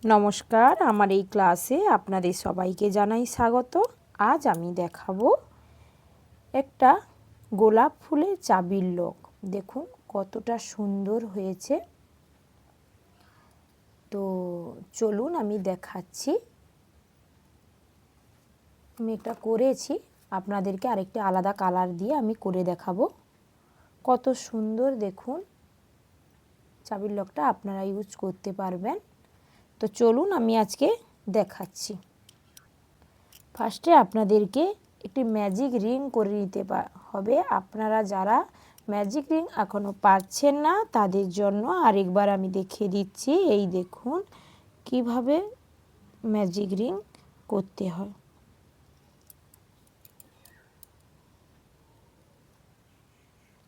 নমস্কার, আমার এই ক্লাসে আপনাদের সবাইকে জানাই স্বাগত। আজ আমি দেখাবো একটা গোলাপ ফুলের চাবির লক। দেখুন কতটা সুন্দর হয়েছে। তো চলুন আমি দেখাচ্ছি। আমি এটা করেছি, আপনাদেরকে আরেকটা আলাদা কালার দিয়ে আমি করে দেখাবো। কত সুন্দর দেখুন, চাবির লকটা আপনারা ইউজ করতে পারবেন। তো চলুন আমি আজকে দেখাচ্ছি। ফার্স্টে আপনাদেরকে একটি ম্যাজিক রিং করে নিতে হবে। আপনারা যারা ম্যাজিক রিং এখনও পাচ্ছেন না তাদের জন্য আরেকবার আমি দেখিয়ে দিচ্ছি। এই দেখুন কিভাবে ম্যাজিক রিং করতে হয়।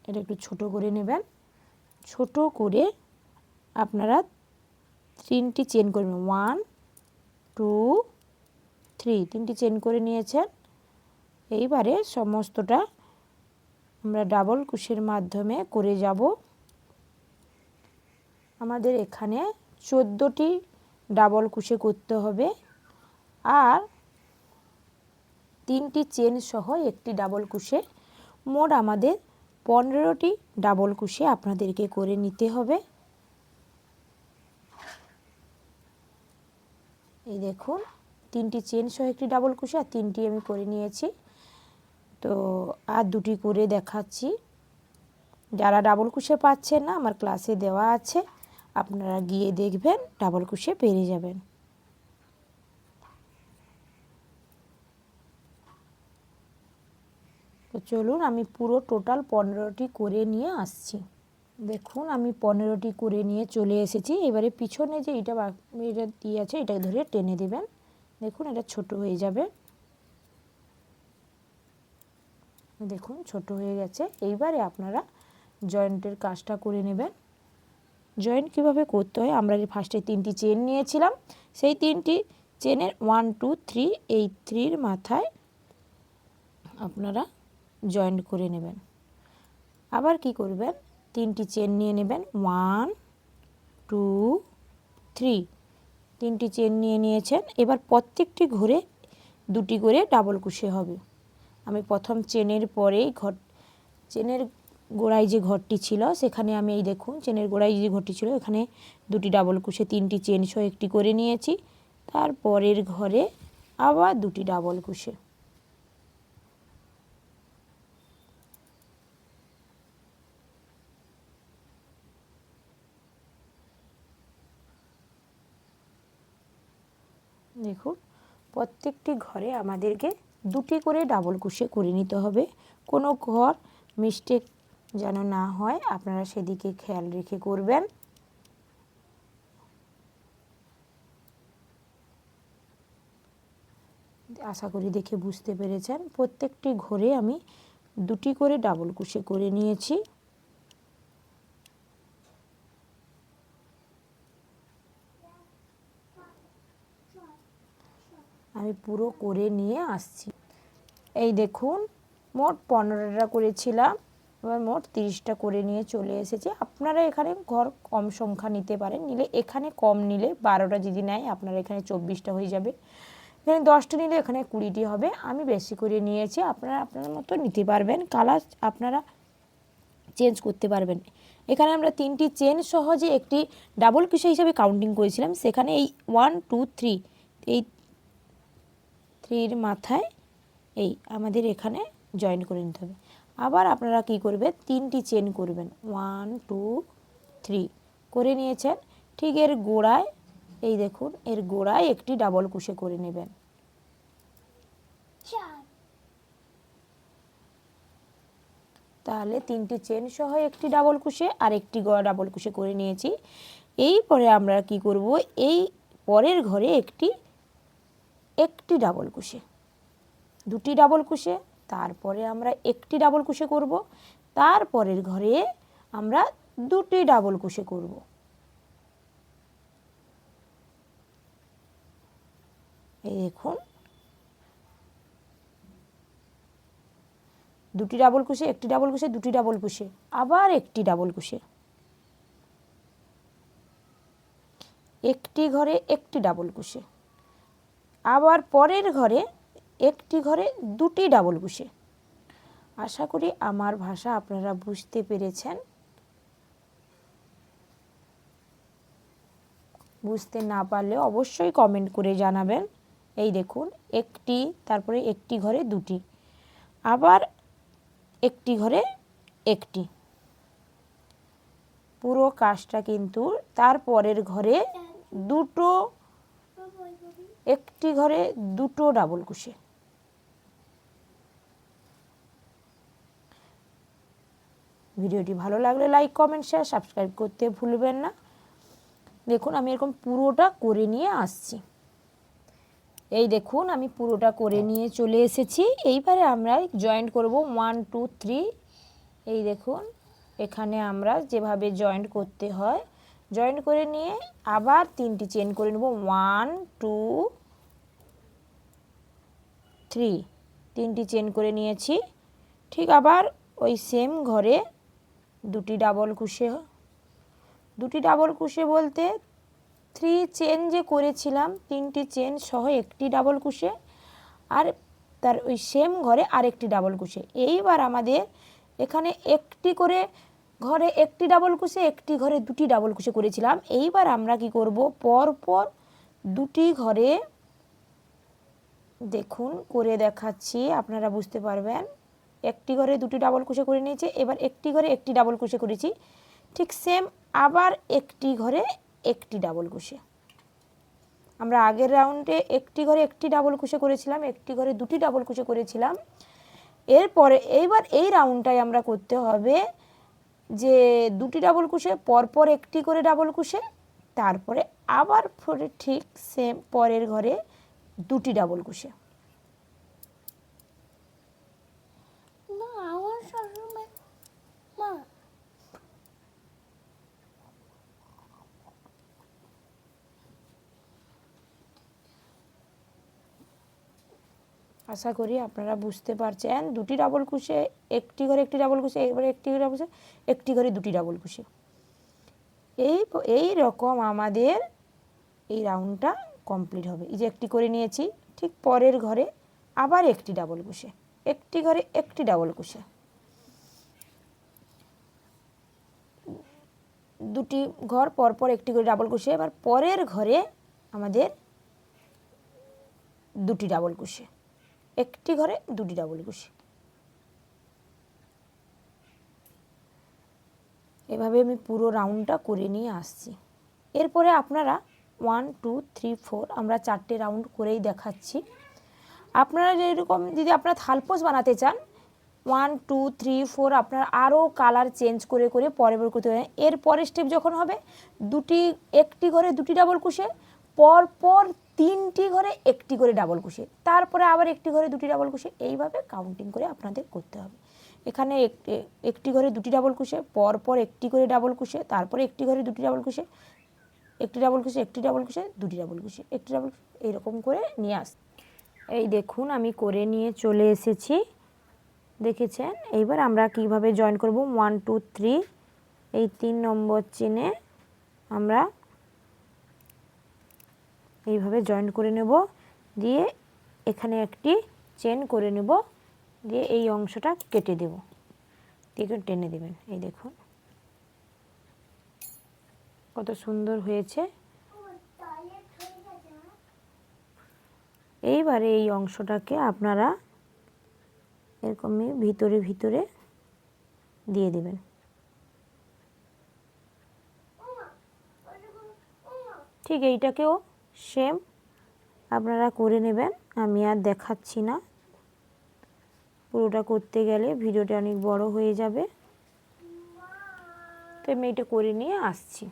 এটা একটু ছোট করে নেবেন। ছোট করে আপনারা 3টি চেন করবেন, 1 2 3, 3টি চেন করে নিয়েছেন। এইবারে সমস্তটা আমরা ডাবল ক্রোশের মাধ্যমে করে যাব। আমাদের এখানে 14টি ডাবল ক্রোশে করতে হবে, আর 3টি চেন সহ একটি ডাবল ক্রোশে, মোট আমাদের 15টি ডাবল ক্রোশে আপনাদেরকে করে নিতে হবে। এই দেখুন 3টি চেন সহ একটি ডাবল ক্রোশে, আর 3টি আমি করে নিয়েছি। তো আর 2টি করে দেখাচ্ছি। যারা ডাবল ক্রোশে পাচ্ছেন না, আমার ক্লাসে দেওয়া আছে, আপনারা গিয়ে দেখবেন, ডাবল ক্রোশে পেরে যাবেন। তো চলুন আমি পুরো টোটাল 15টি করে নিয়ে আসছি। দেখুন আমি 15টি করে নিয়ে চলে এসেছি। এবারে পিছনে যে এটা দিয়ে আছে, এটা ধরে টেনে দেবেন। দেখুন এটা ছোট হয়ে যাবে। দেখুন ছোট হয়ে গেছে। এইবারে আপনারা জয়েন্টের কাজটা করে নেবেন। জয়েন্ট কিভাবে করতে হয়, আমরা যে ফার্স্টে 3টি চেন নিয়েছিলাম, সেই 3টি চেনের 1 2 3, এই 3-র মাথায় আপনারা জয়েন্ট করে নেবেন। আবার কি করবেন, 3টি চেন নিয়ে নেবেন, 1 2 3, 3টি চেন নিয়ে নিয়েছেন। এবার প্রত্যেকটি ঘরে 2টি করে ডাবল ক্রোশে হবে। আমি প্রথম চেনের পরেই চেনের গোড়ায় যে ঘরটি ছিল সেখানে আমি এই দেখুন চেনের গোড়ায় যে ঘরটি ছিল এখানে 2টি ডাবল ক্রোশে, 3টি চেন সহ একটি করে নিয়েছি। তারপরের ঘরে আবার 2টি ডাবল ক্রোশে। দেখুন প্রত্যেকটি ঘরে আমাদেরকে 2টি করে ডাবল ক্রোশে করে নিতে হবে। কোনো ঘর মিস্টেক যেন না হয়, আপনারা সেদিকে খেয়াল রেখে করবেন। আশা করি দেখে বুঝতে পেরেছেন। প্রত্যেকটি ঘরে আমি 2টি করে ডাবল ক্রোশে করে নিয়েছি। আমি পুরো করে নিয়ে আসছি। এই দেখুন মোট 15টা করেছিলাম, এবার মোট 30টা করে নিয়ে চলে এসেছে। আপনারা এখানে ঘর কম সংখ্যা নিতে পারেন, নিলে এখানে কম নিলে 12টা যদি নেয় আপনারা এখানে 24টা হয়ে যাবে। এখানে 10টা নিলে এখানে 20টি হবে। আমি বেশি করে নিয়েছি, আপনারা আপনার মতো নিতে পারবেন। কালার আপনারা চেঞ্জ করতে পারবেন। এখানে আমরা 3টি চেন সহ যে একটি ডাবল ক্রোশে হিসাবে কাউন্টিং করেছিলাম, সেখানে এই 1 2 3, এই 3-র মাথায় এই আমাদের এখানে জয়েন করে নিতে হবে। আবার আপনারা কি করবেন, 3টি চেন করবেন, 1 2 3 করে নিয়েছেন। ঠিক এর গোড়ায় এই দেখুন এর গোড়ায় একটি ডাবল ক্রোশে করে নেবেন। তাহলে 3টি চেন সহ একটি ডাবল ক্রোশে আর একটি ডাবল ক্রোশে করে নিয়েছি। এই পরে আমরা কি করব, এই পরের ঘরে একটি ডাবল ক্রোশে, 2টি ডাবল ক্রোশে, তারপরে আমরা একটি ডাবল ক্রোশে করব। তারপরের ঘরে আমরা 2টি ডাবল ক্রোশে করব। এই দেখুন 2টি ডাবল ক্রোশে, একটি ডাবল ক্রোশে, 2টি ডাবল ক্রোশে, আবার একটি ডাবল ক্রোশে। একটি ঘরে একটি ডাবল ক্রোশে, আবার পরের ঘরে একটি ঘরে দুটি ডাবল ক্রোশে। আশা করি আমার ভাষা আপনারা বুঝতে পেরেছেন। বুঝতে না পারলে অবশ্যই কমেন্ট করে জানাবেন। এই দেখুন, একটি, তারপরে একটি ঘরে দুটি, আবার একটি ঘরে একটি। পুরো কাজটা কিন্তু তারপরের ঘরে দুটো, একটি ঘরে দুটো ডাবল ক্রোশে। ভিডিওটি ভালো লাগলে লাইক, কমেন্ট, শেয়ার, সাবস্ক্রাইব করতে ভুলবেন না। দেখুন আমি এরকম পুরোটা করে নিয়ে আসছি। এই দেখুন আমি পুরোটা করে নিয়ে চলে এসেছি। এইবারে আমরা জয়েন্ট করব 1 2 3। এই দেখুন এখানে আমরা যেভাবে জয়েন্ট করতে হয় জয়েন্ট করে নিয়ে আবার 3টি চেন করে নেব। 1 2 3, 3টি চেন করে নিয়েছি। ঠিক আবার ওই সেম ঘরে দুটি ডাবল ক্রোশে, দুটি ডাবল ক্রোশে বলতে 3 চেন যে করেছিলাম 3টি চেন সহ একটি ডাবল ক্রোশে, আর তার ওই সেম ঘরে আরেকটি ডাবল ক্রোশে। এইবার আমাদের এখানে একটি করে ঘরে একটি ডাবল ক্রোশে, একটি ঘরে দুটি ডাবল ক্রোশে করেছিলাম। এইবার আমরা কি করব, পর পর দুটি ঘরে, দেখুন করে দেখাচ্ছি আপনারা বুঝতে পারবেন। একটি ঘরে দুটি ডাবল ক্রোশে করে নিয়েছি, এবার একটি ঘরে একটি ডাবল ক্রোশে করেছি। ঠিক সেম আবার একটি ঘরে একটি ডাবল ক্রোশে। আমরা আগের রাউন্ডে একটি ঘরে একটি ডাবল ক্রোশে করেছিলাম, একটি ঘরে দুটি ডাবল ক্রোশে করেছিলাম। এরপরে এইবার এই রাউন্ডটাই আমরা করতে হবে যে দুটি ডাবল ক্রোশে, পরপর একটি করে ডাবল ক্রোশে, তারপরে আবার ঠিক সেম পরের ঘরে দুটি ডাবল ক্রোশে। আশা করি আপনারা বুঝতে পারছেন। দুটি ডাবল ক্রোশে, একটি ঘরে একটি ডাবল ক্রোশে, এবারে একটি ঘরে ডাবল ক্রোশে, একটি ঘরে দুটি ডাবল ক্রোশে। এই রকম আমাদের এই রাউন্ডটা কমপ্লিট হবে। এই যে একটি করে নিয়েছি, ঠিক পরের ঘরে আবার একটি ডাবল ক্রোশে, একটি ঘরে একটি ডাবল ক্রোশে, দুটি ঘর পরপর একটি করে ডাবল ক্রোশে। এবার পরের ঘরে আমাদের দুটি ডাবল ক্রোশে, একটি ঘরে দুটি ডাবল ক্রোশে। এভাবে আমি পুরো রাউন্ডটা করে নিয়ে আসছি। এরপরে আপনারা 1 2 3 4 আমরা 4টে রাউন্ড করেই দেখাচ্ছি। আপনারা যেরকম যদি আপনারা থালপোস বানাতে চান 1 2 3 4 আপনারা আরও কালার চেঞ্জ করে করে পরে করতে পারেন। এর পরের স্টেপ যখন হবে একটি ঘরে দুটি ডাবল ক্রোশে, পরপর 3টি ঘরে একটি করে ডাবল ক্রোশে, তারপরে আবার একটি ঘরে দুটি ডাবল ক্রোশে। এইভাবে কাউন্টিং করে আপনাদের করতে হবে। এখানে একটি ঘরে দুটি ডাবল ক্রোশে, পরপর একটি করে ডাবল ক্রোশে, তারপরে একটি ঘরে দুটি ডাবল ক্রোশে, একটি ডাবল ক্রোশে, একটি ডাবল ক্রোশে, দুটি ডাবল ক্রোশে, একটি ডাবল, এইরকম করে নিয়ে আস। এই দেখুন আমি করে নিয়ে চলে এসেছি, দেখেছেন। এইবার আমরা কিভাবে জয়েন করব। 1 2 3 এই 3 নম্বর চেনে আমরা এইভাবে জয়েন করে নেব, দিয়ে এখানে একটি চেন করে নেব, দিয়ে এই অংশটা কেটে দেব, দেখুন টেনে দেবেন। এই দেখুন কত সুন্দর হয়েছে। এইবারে এই অংশটাকে আপনারা এরকমই ভিতরে ভিতরে দিয়ে দেবেন। ঠিক এইটাকেও সেম আপনারা করে নেবেন। আমি আর দেখাচ্ছি না, পুরোটা করতে গেলে ভিডিওটা অনেক বড় হয়ে যাবে, তো আমি এটা করে নিয়ে আসছি।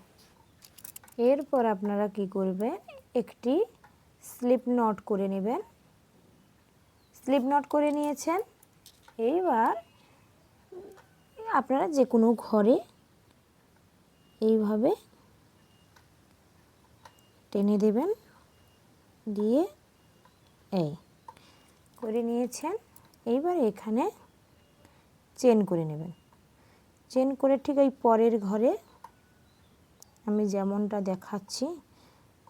এরপর আপনারা কি করবেন, একটি স্লিপ নট করে নেবেন। স্লিপ নট করে নিয়েছেন, এইবার আপনারা যে কোনো ঘরে এইভাবে টেনে দেবেন, দিয়ে এই করে নিয়েছেন। এইবার এখানে চেন করে নেবেন। চেন করে ঠিক এই পরের ঘরে আমি যেমনটা দেখাচ্ছি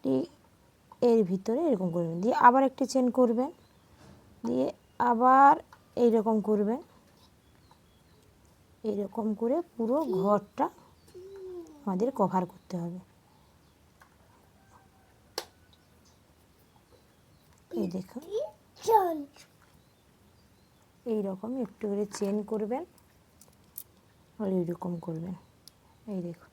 ঠিক এর ভিতরে এরকম করবেন, দিয়ে আবার একটি চেন করবেন, দিয়ে আবার এইরকম করবেন। এরকম করে পুরো ঘরটা আমাদের কভার করতে হবে। এই দেখুন এইরকম একটু করে চেন করবেন আর এইরকম করবেন। এই দেখুন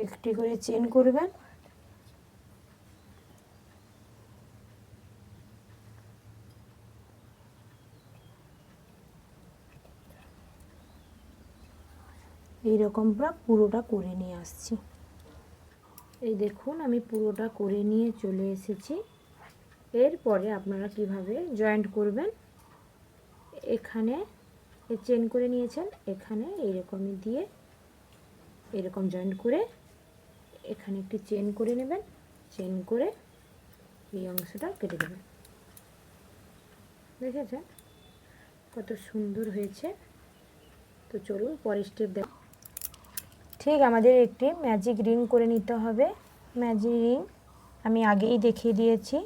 একটি করে চেন করবেন, এইরকম পুরোটা করে নিয়ে আসছি। এই দেখুন আমি পুরোটা করে নিয়ে চলে এসেছি। এরপরে আপনারা কিভাবে জয়েন্ট করবেন, এখানে চেন করে নিয়েছেন, এখানে এইরকমই দিয়ে এরকম জয়েন্ট করে এখানে একটি চেন করে নেবেন, চেন করে এই অংশটা কেটে দেবেন। দেখেছেন কত সুন্দর হয়েছে। তো চলুন পরের স্টেপ দেখ। ঠিক আমাদের একটি ম্যাজিক রিং করে নিতে হবে। ম্যাজিক রিং আমি আগেই দেখিয়ে দিয়েছি।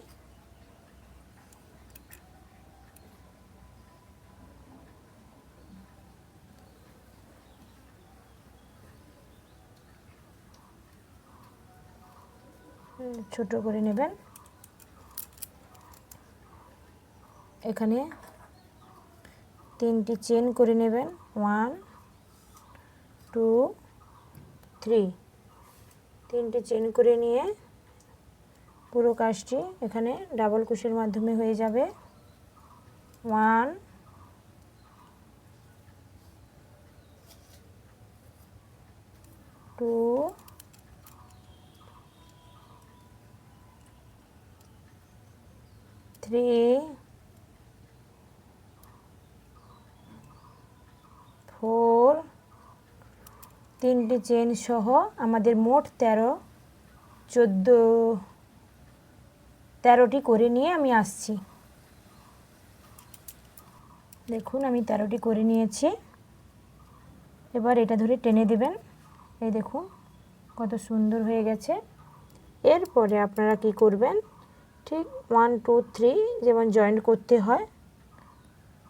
ছোট করে নেবেন, এখানে 3টি চেন করে নেবেন, 1 2 3। 3টি চেন করে নিয়ে পুরো কাজটি এখানে ডাবল ক্রোশের মাধ্যমে হয়ে যাবে। 1 2 3 4। 3টি চেন সহ আমাদের মোট 13টি করে নিয়ে আমি আসছি। দেখুন আমি 13টি করে নিয়েছি। এবার এটা ধরে টেনে দেবেন। এই দেখুন কত সুন্দর হয়ে গেছে। এরপরে আপনারা কি করবেন, ঠিক 1 2 3 যেমন জয়েন্ট করতে হয়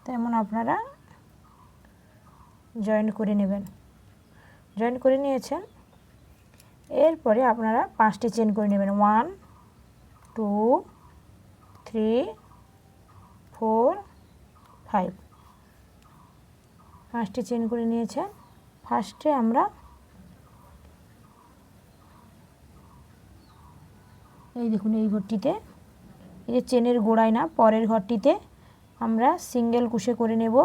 তেমন আপনারা জয়েন্ট করে নেবেন। জয়েন্ট করে নিয়েছেন, এরপরে আপনারা 5টি চেন করে নেবেন, 1 2 3 4 5। 5টি চেন করে নিয়েছেন। ফার্স্টে আমরা এই দেখুন এই ঘরটিতে, এই যে চেনের গোড়ায় না পরের ঘরটিতে আমরা সিঙ্গেল ক্রোশে করে নেব।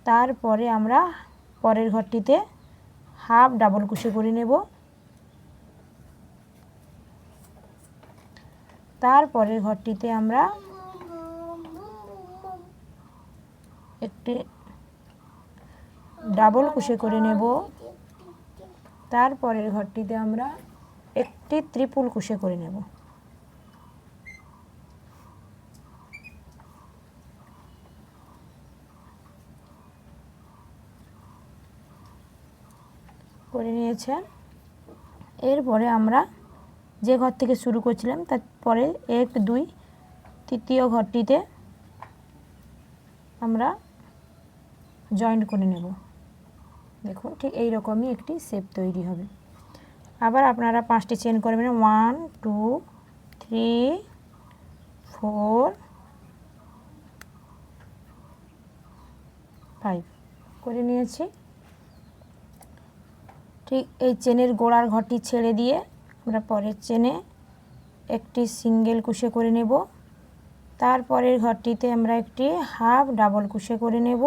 তারপরে আমরা পরের ঘরটিতে হাফ ডাবল ক্রোশে করে নেব। তারপরের ঘরটিতে আমরা একটি ডাবল ক্রোশে করে নেব। তারপরের ঘরটিতে আমরা একটি ট্রিপল ক্রোশে করে নেব। করে নিয়েছেন। এরপরে আমরা যে ঘর থেকে শুরু করছিলাম তারপরে 1 2 তৃতীয় ঘরটিতে আমরা জয়েন্ট করে নেব। দেখুন ঠিক এই রকমই একটি শেপ তৈরি হবে। আবার আপনারা 5টি চেন করবেন, 1 2 3 4 5 করে নিয়েছি। ঠিক এই চেনের গোড়ার ঘরটি ছেড়ে দিয়ে আমরা পরের চেনে একটি সিঙ্গেল ক্রোশে করে নেব। তারপরের ঘরটিতে আমরা একটি হাফ ডাবল ক্রোশে করে নেব।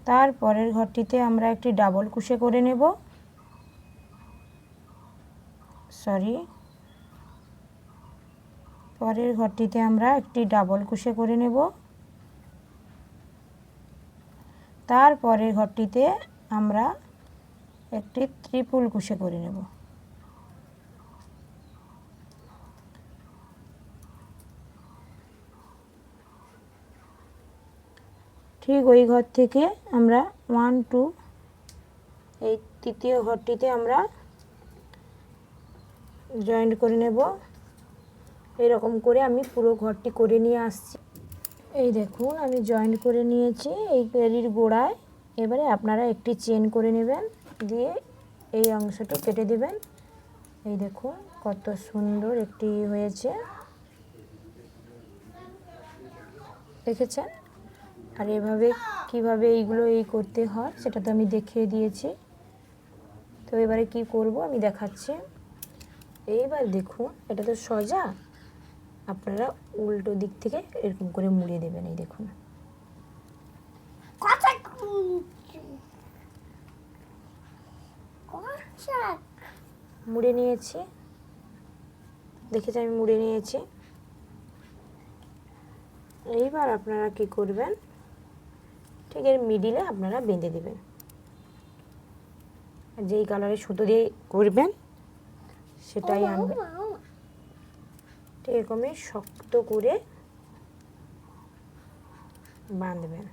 তারপরের ঘরটিতে আমরা একটি ডাবল ক্রোশে করে নেব। পরের ঘরটিতে আমরা একটি ডাবল ক্রোশে করে নেব। তারপরের ঘরটিতে আমরা একটি ট্রিপল ক্রোশে করে নেব। ঠিক ওই ঘর থেকে আমরা 1 2 এই তৃতীয় ঘরটিতে আমরা জয়েন্ট করে নেব। এরকম করে আমি পুরো ঘরটি করে নিয়ে আসছি। এই দেখুন আমি জয়েন্ট করে নিয়েছি এই পেরির গোড়ায়। এবারে আপনারা একটি চেন করে নেবেন, দিয়ে এই অংশটা কেটে দিবেন। এই দেখুন কত সুন্দর একটি হয়েছে, দেখেছেন? আর এভাবে কিভাবে এইগুলো করতে হয় সেটা তো আমি দেখিয়ে দিয়েছি। তো এবারে কি করব আমি দেখাচ্ছি। এইবার দেখুন এটা তো সোজা, আপনারা উল্টো দিক থেকে এরকম করে মুড়ে দেবেন। এই দেখুন মুড়ে নিয়েছি, দেখেছি আমি মুড়ে নিয়েছি। এইবার আপনারা কি করবেন, ঠিক এর মিডিলে আপনারা বেঁধে দেবেন। যেই কালারের সুতো দিয়ে করবেন সেটাই আনবেন। ঠিক এরকমই শক্ত করে বাঁধবেন।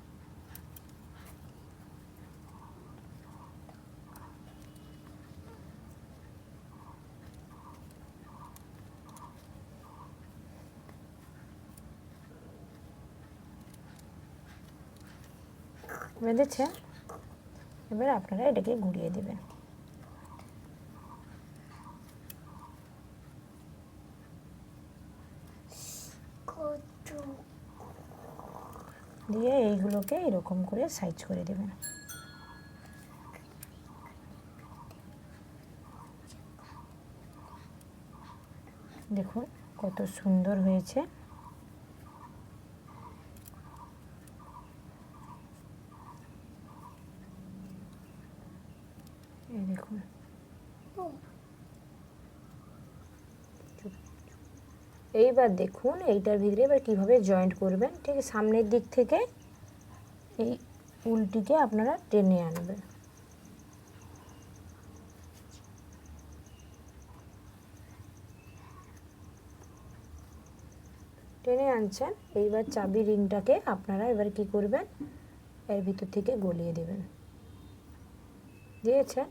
বেঁধেছে, এবার আপনারা এটাকে ঘুরিয়ে দেবেন। দিয়ে এইগুলোকে এরকম করে সাইজ করে দেবেন। দেখুন কত সুন্দর হয়েছে। এই দেখুন এইবার দেখুন এইটার ভিতরে এবার কিভাবে জয়েন্ট করবেন। ঠিক সামনের দিক থেকে এই উলটিকে আপনারা টেনে আনবেন। টেনে আনছেন, এইবার চাবি রিংটাকে আপনারা এবার কি করবেন, এর ভিতর থেকে গলিয়ে দেবেন। দিয়েছেন,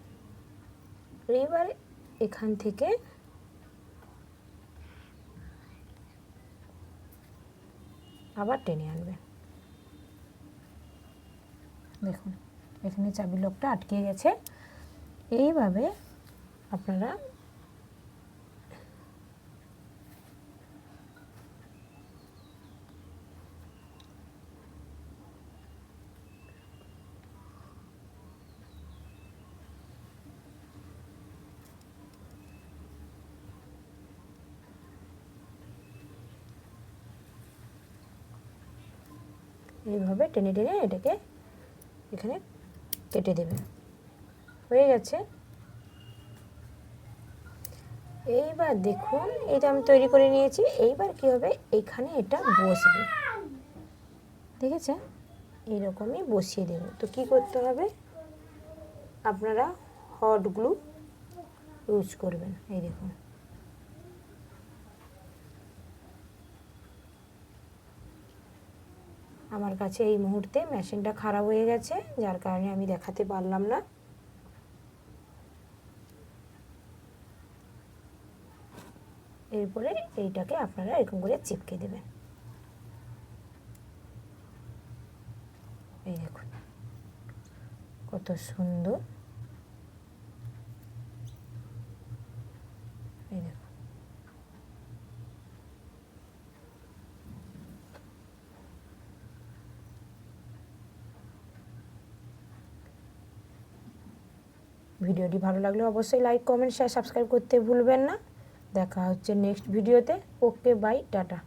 এইবার এখান থেকে আবার টেনে আনবেন। দেখুন এখানে চাবি লকটা আটকে গেছে। এইভাবে আপনারা এইভাবে টেনে টেনে এটাকে এখানে কেটে দেবেন। হয়ে গেছে। এইবার দেখুন এটা আমি তৈরি করে নিয়েছি। এইবার কি হবে, এইখানে এটা বসবে, দেখেছেন? এইরকমই বসিয়ে দেব। তো কি করতে হবে, আপনারা হট গ্লু ইউজ করবেন। এই দেখুন আমার কাছে এই মুহূর্তে মেশিনটা খারাপ হয়ে গেছে, যার কারণে আমি দেখাতে পারলাম না। এরপরে এইটাকে আপনারা এরকম করে চিপকে দেবেন। এই দেখুন কত সুন্দর। এই দেখুন ভিডিওটি ভালো লাগলে অবশ্যই লাইক কমেন্ট শেয়ার সাবস্ক্রাইব করতে ভুলবেন না। দেখা হচ্ছে নেক্সট ভিডিওতে। Okay bye, tata.